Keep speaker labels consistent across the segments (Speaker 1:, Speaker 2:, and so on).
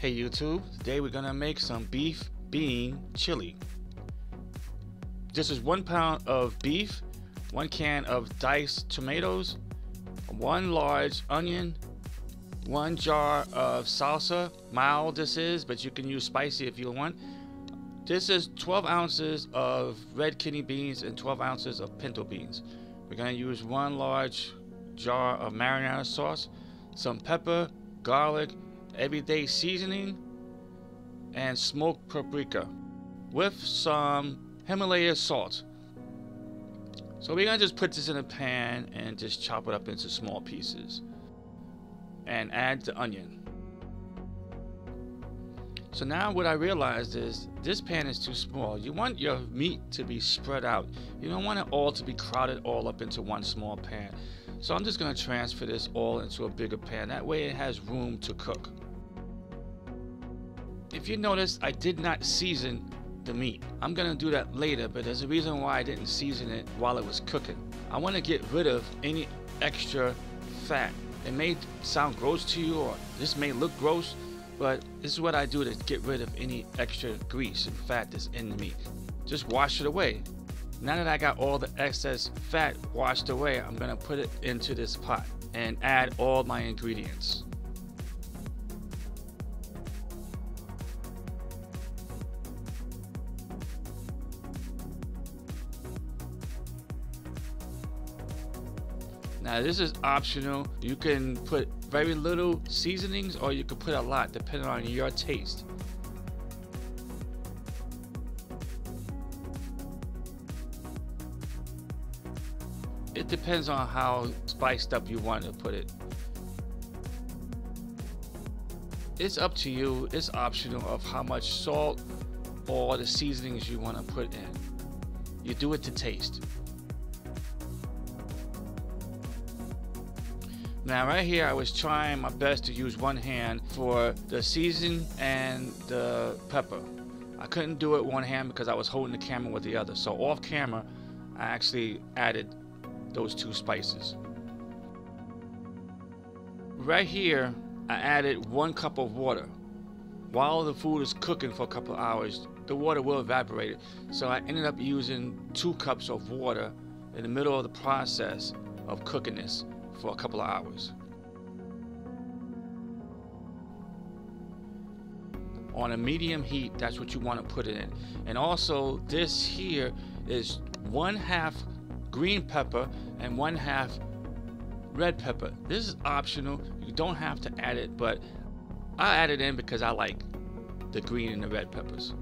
Speaker 1: Hey YouTube, today we're gonna make some beef bean chili. This is 1 pound of beef, 1 can of diced tomatoes, 1 large onion, 1 jar of salsa. Mild this is, but you can use spicy if you want. This is 12 ounces of red kidney beans and 12 ounces of pinto beans. We're gonna use 1 large jar of marinara sauce, some pepper, garlic, everyday seasoning, and smoked paprika with some Himalaya salt. So we're gonna just put this in a pan and just chop it up into small pieces and add the onion. So now what I realized is this pan is too small. You want your meat to be spread out. You don't want it all to be crowded all up into one small pan. So I'm just going to transfer this all into a bigger pan. That way it has room to cook. If you notice, I did not season the meat. I'm going to do that later, but there's a reason why I didn't season it while it was cooking. I want to get rid of any extra fat. It may sound gross to you, or this may look gross, but this is what I do to get rid of any extra grease and fat that's in the meat. Just wash it away. Now that I got all the excess fat washed away, I'm gonna put it into this pot and add all my ingredients. Now this is optional. You can put very little seasonings or you can put a lot depending on your taste. It depends on how spiced up you want to put it. It's up to you. It's optional of how much salt or the seasonings you want to put in. You do it to taste. Now right here I was trying my best to use one hand for the season and the pepper. I couldn't do it one hand because I was holding the camera with the other. So off camera I actually added those 2 spices. Right here I added 1 cup of water. While the food is cooking for a couple of hours, the water will evaporate. So I ended up using 2 cups of water in the middle of the process of cooking this for a couple of hours. On a medium heat, that's what you want to put it in. And also this here is 1/2 green pepper and 1/2 red pepper. This is optional. You don't have to add it, but I add it in because I like the green and the red peppers.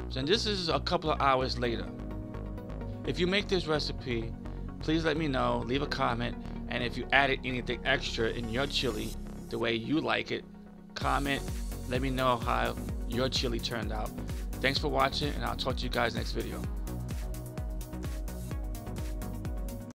Speaker 1: So this is a couple of hours later. If you make this recipe, please let me know, leave a comment, and if you added anything extra in your chili the way you like it, comment, let me know how your chili turned out. Thanks for watching, and I'll talk to you guys next video.